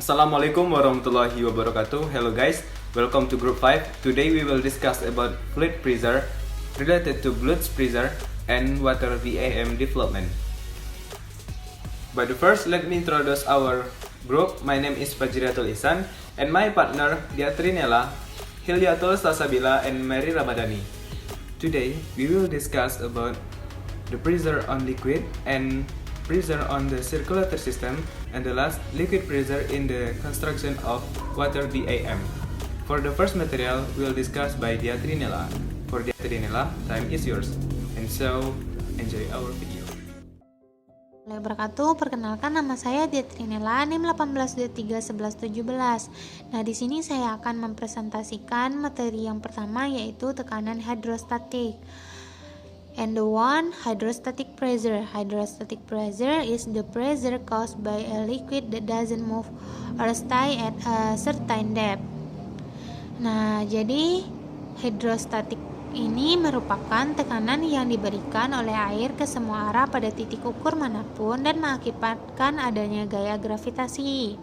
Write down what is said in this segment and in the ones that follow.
Assalamualaikum warahmatullahi wabarakatuh. Hello guys, welcome to group 5. Today we will discuss about fluid pressure related to blood pressure and water VAM development. But first, let me introduce our group. My name is Fajriatul Ihsan and my partner Diatrinella, Hilyatul Sasabila and Mary Ramadhani. Today we will discuss about the pressure on liquid and pressure on the circulatory system, and the last, liquid pressure in the construction of water VAM. For the first material, we'll discuss by Diatrinella. For Diatrinella, time is yours. And so, enjoy our video. Wabarakatuh. Perkenalkan, nama saya Diatrinella, NIM 18231117. Nah, di sini saya akan mempresentasikan materi yang pertama, yaitu tekanan hidrostatik. And the one, hydrostatic pressure. Hydrostatic pressure is the pressure caused by a liquid that doesn't move or stay at a certain depth. Nah, jadi hidrostatik ini merupakan tekanan yang diberikan oleh air ke semua arah pada titik ukur manapun dan mengakibatkan adanya gaya gravitasi.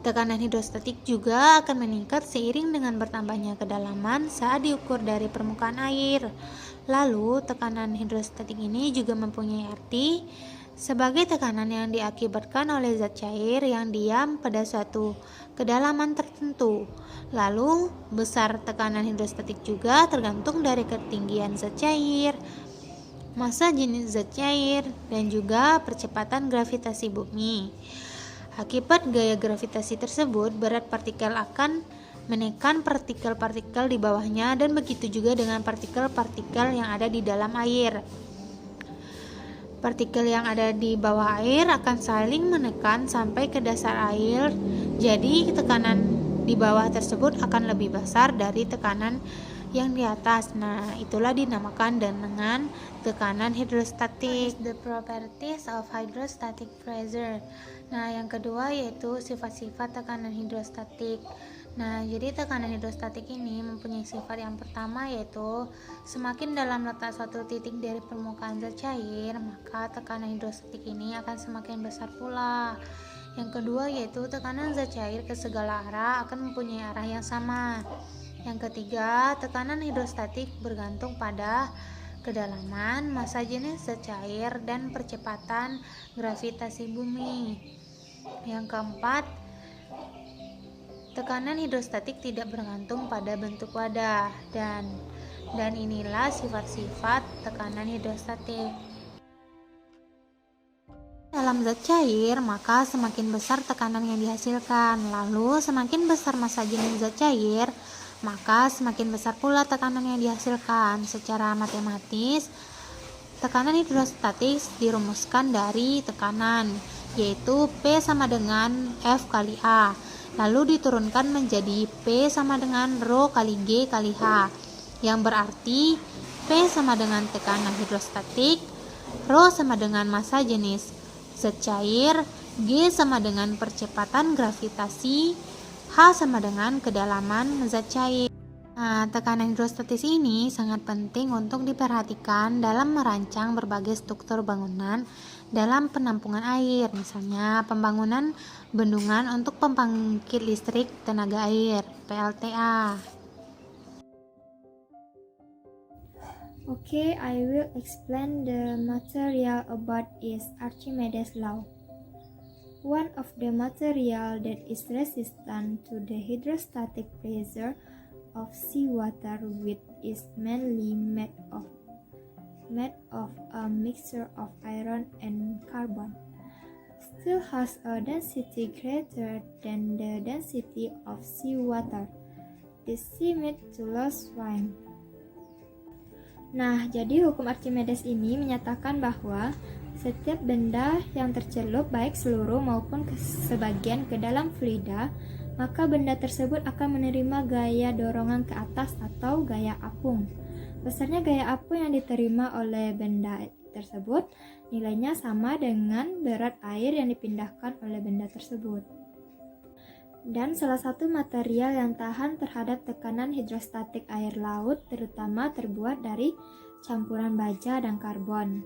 Tekanan hidrostatik juga akan meningkat seiring dengan bertambahnya kedalaman saat diukur dari permukaan air. Lalu, tekanan hidrostatik ini juga mempunyai arti sebagai tekanan yang diakibatkan oleh zat cair yang diam pada suatu kedalaman tertentu. Lalu, besar tekanan hidrostatik juga tergantung dari ketinggian zat cair, massa jenis zat cair, dan juga percepatan gravitasi bumi. Akibat gaya gravitasi tersebut, berat partikel akan menekan partikel-partikel di bawahnya, dan begitu juga dengan partikel-partikel yang ada di dalam air. Partikel yang ada di bawah air akan saling menekan sampai ke dasar air, jadi tekanan di bawah tersebut akan lebih besar dari tekanan yang di atas. Nah, itulah dinamakan dengan tekanan hidrostatik. The properties of hydrostatic pressure. Nah, yang kedua yaitu sifat-sifat tekanan hidrostatik. Nah, jadi tekanan hidrostatik ini mempunyai sifat yang pertama, yaitu semakin dalam letak suatu titik dari permukaan zat cair, maka tekanan hidrostatik ini akan semakin besar pula. Yang kedua yaitu tekanan zat cair ke segala arah akan mempunyai arah yang sama. Yang ketiga, tekanan hidrostatik bergantung pada kedalaman, massa jenis zat cair, dan percepatan gravitasi bumi. Yang keempat, tekanan hidrostatik tidak bergantung pada bentuk wadah, dan inilah sifat-sifat tekanan hidrostatik. Dalam zat cair, maka semakin besar tekanan yang dihasilkan. Lalu, semakin besar massa jenis zat cair, maka semakin besar pula tekanan yang dihasilkan. Secara matematis, tekanan hidrostatik dirumuskan dari tekanan, yaitu P sama dengan F kali A, lalu diturunkan menjadi P sama dengan Rho kali G kali H, yang berarti P sama dengan tekanan hidrostatik, Rho sama dengan massa jenis zat cair, G sama dengan percepatan gravitasi, H sama dengan kedalaman zat cair. Nah, tekanan hidrostatis ini sangat penting untuk diperhatikan dalam merancang berbagai struktur bangunan dalam penampungan air, misalnya pembangunan bendungan untuk pembangkit listrik tenaga air (PLTA). Okay, I will explain the material about is Archimedes' law. One of the material that is resistant to the hydrostatic pressure of seawater with is mainly made of a mixture of iron and carbon. Still has a density greater than the density of seawater. This seemed to lose wine. Nah, jadi hukum Archimedes ini menyatakan bahwa setiap benda yang tercelup baik seluruh maupun sebagian ke dalam fluida, maka benda tersebut akan menerima gaya dorongan ke atas atau gaya apung. Besarnya gaya apung yang diterima oleh benda tersebut nilainya sama dengan berat air yang dipindahkan oleh benda tersebut. Dan salah satu material yang tahan terhadap tekanan hidrostatik air laut terutama terbuat dari campuran baja dan karbon.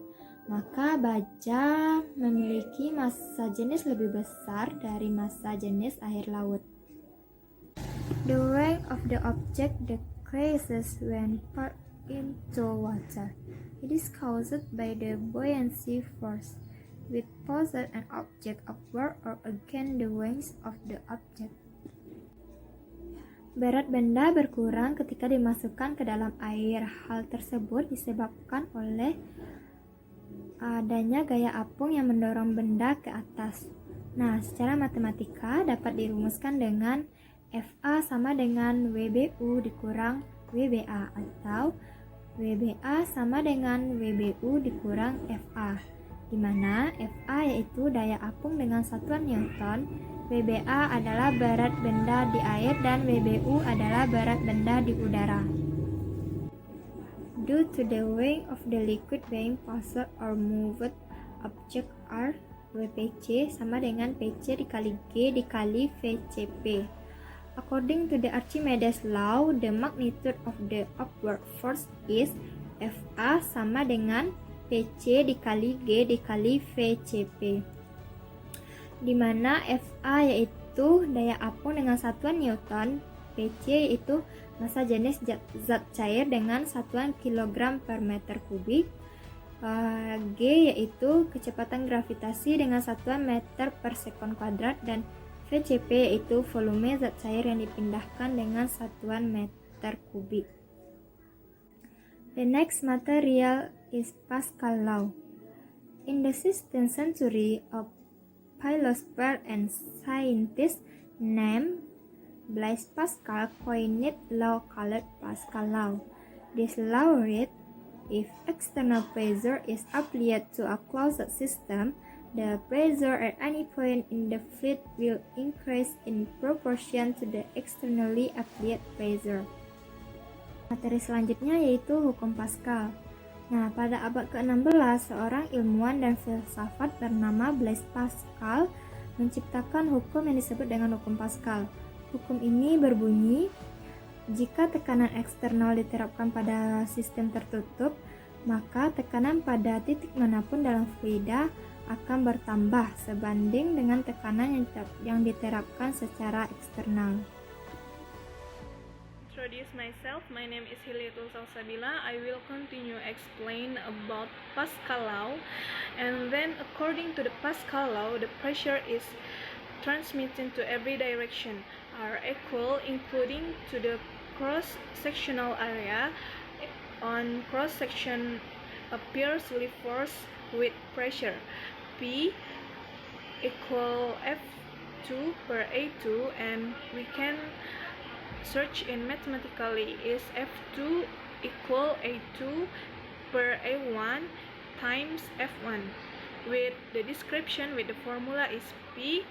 maka baja memiliki massa jenis lebih besar dari massa jenis air laut. The weight of the object decreases when poured into water. It is caused by the buoyancy force, which pushes an object upward or against the wings of the object. Berat benda berkurang ketika dimasukkan ke dalam air. Hal tersebut disebabkan oleh adanya gaya apung yang mendorong benda ke atas. Nah, secara matematika dapat dirumuskan dengan FA sama dengan WBU dikurang WBA atau WBA sama dengan WBU dikurang FA, di mana FA yaitu daya apung dengan satuan Newton, WBA adalah berat benda di air, dan WBU adalah berat benda di udara. Due to the weight of the liquid being passed or moved, object R, WPC sama dengan PC dikali G dikali VCP. According to the Archimedes law, the magnitude of the upward force is FA sama dengan PC dikali G dikali VCP, di mana FA yaitu daya apung dengan satuan Newton, PC yaitu massa jenis zat cair dengan satuan kilogram per meter kubik, G yaitu kecepatan gravitasi dengan satuan meter per sekon kuadrat, dan VCP yaitu volume zat cair yang dipindahkan dengan satuan meter kubik. The next material is Pascal law. In the 16th century, a philosopher and scientist named Blaise Pascal coined law called Pascal law. This law read, if external pressure is applied to a closed system, the pressure at any point in the fluid will increase in proportion to the externally applied pressure. Materi selanjutnya yaitu hukum Pascal. Nah, pada abad ke-16, seorang ilmuwan dan filsafat bernama Blaise Pascal menciptakan hukum yang disebut dengan hukum Pascal. Hukum ini berbunyi, jika tekanan eksternal diterapkan pada sistem tertutup, maka tekanan pada titik manapun dalam fluida akan bertambah sebanding dengan tekanan yang diterapkan secara eksternal. Introduce myself. My name is Hilyatul Salsabila. I will continue explain about Pascal law. And then according to the Pascal law, the pressure is transmitted to every direction are equal, including to the cross-sectional area. On cross-section appears with force with pressure. P equal F2 per A2, and we can search in mathematically is F2 equal A2 per A1 times F1. With the description with the formula is P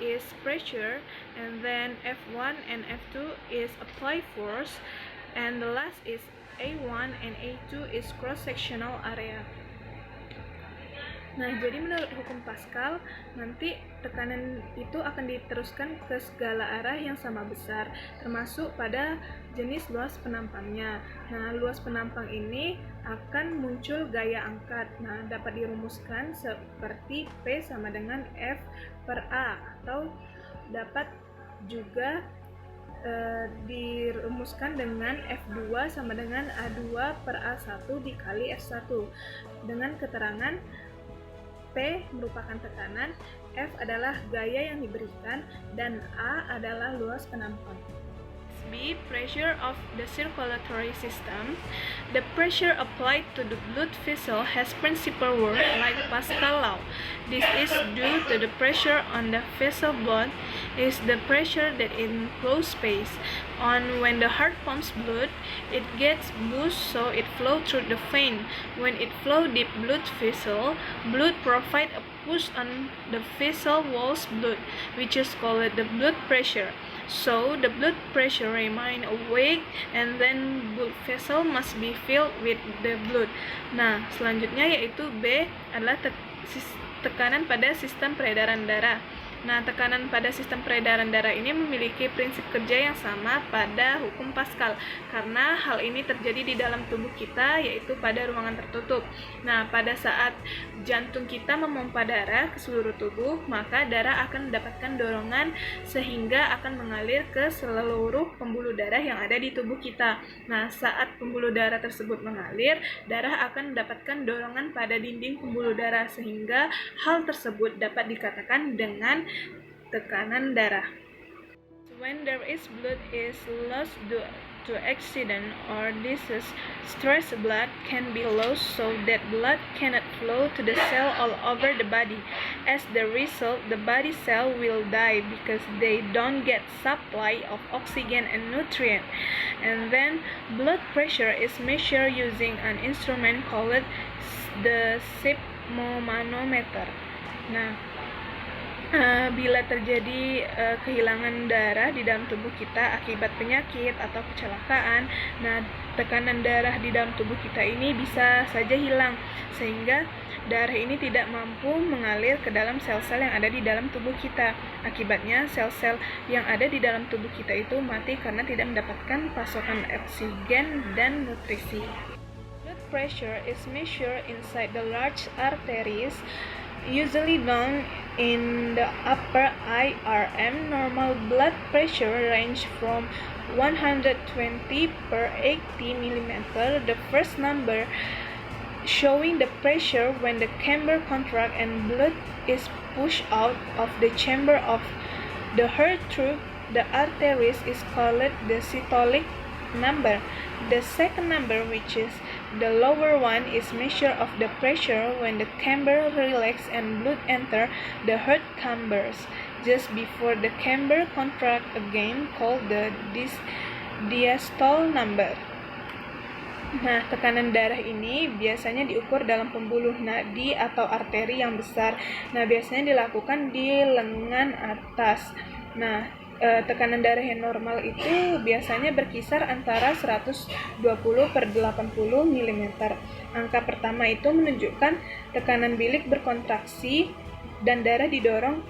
is pressure, and then F1 and F2 is applied force, and the last is A1 and A2 is cross-sectional area. Nah, jadi menurut hukum Pascal, nanti tekanan itu akan diteruskan ke segala arah yang sama besar, termasuk pada jenis luas penampangnya. Nah, luas penampang ini akan muncul gaya angkat. Nah, dapat dirumuskan seperti P sama dengan F per A, atau dapat juga dirumuskan dengan F2 sama dengan A2 per A1 dikali F1, dengan keterangan P merupakan tekanan, F adalah gaya yang diberikan, dan A adalah luas penampang. B. Pressure of the circulatory system. The pressure applied to the blood vessel has principal work like Pascal law. This is due to the pressure on the vessel blood is the pressure that encloses space. When the heart pumps blood, it gets boost so it flows through the vein. When it flows deep blood vessel, blood provide a push on the vessel wall's blood, which is called the blood pressure. So the blood pressure remain awake, and then blood vessel must be filled with the blood. Nah, selanjutnya yaitu B adalah tekanan pada sistem peredaran darah. Nah, tekanan pada sistem peredaran darah ini memiliki prinsip kerja yang sama pada hukum Pascal, karena hal ini terjadi di dalam tubuh kita, yaitu pada ruangan tertutup. Nah, pada saat jantung kita memompa darah ke seluruh tubuh, maka darah akan mendapatkan dorongan sehingga akan mengalir ke seluruh pembuluh darah yang ada di tubuh kita. Nah, saat pembuluh darah tersebut mengalir, darah akan mendapatkan dorongan pada dinding pembuluh darah sehingga hal tersebut dapat dikatakan dengan tekanan darah. When there is blood is lost due to accident or disease, stress blood can be lost so that blood cannot flow to the cell all over the body. As the result, the body cell will die because they don't get supply of oxygen and nutrient. And then blood pressure is measured using an instrument called the sphygmomanometer. Nah, bila terjadi kehilangan darah di dalam tubuh kita akibat penyakit atau kecelakaan, nah tekanan darah di dalam tubuh kita ini bisa saja hilang sehingga darah ini tidak mampu mengalir ke dalam sel-sel yang ada di dalam tubuh kita. Akibatnya sel-sel yang ada di dalam tubuh kita itu mati karena tidak mendapatkan pasokan oksigen dan nutrisi. Blood pressure is measured inside the large arteries, usually down in the upper IRM. Normal blood pressure range from 120 per 80 mm. The first number showing the pressure when the chamber contracts and blood is pushed out of the chamber of the heart through the arteries is called the systolic number. The second number, which is the lower one, is measure of the pressure when the chamber relax and blood enter the heart chambers just before the chamber contract again, called the diastole number. Nah, tekanan darah ini biasanya diukur dalam pembuluh nadi atau arteri yang besar. Nah, biasanya dilakukan di lengan atas. Nah, tekanan darah yang normal itu biasanya berkisar antara 120 per 80 mm. Angka pertama itu menunjukkan tekanan bilik berkontraksi dan darah didorong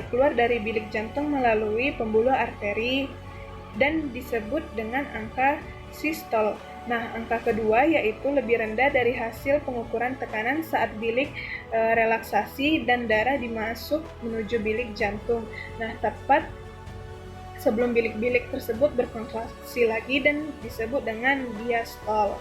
keluar dari bilik jantung melalui pembuluh arteri dan disebut dengan angka sistol. Nah, angka kedua yaitu lebih rendah dari hasil pengukuran tekanan saat bilik relaksasi dan darah dimasuk menuju bilik jantung. Nah, tepat sebelum bilik-bilik tersebut berkontraksi lagi dan disebut dengan diastole.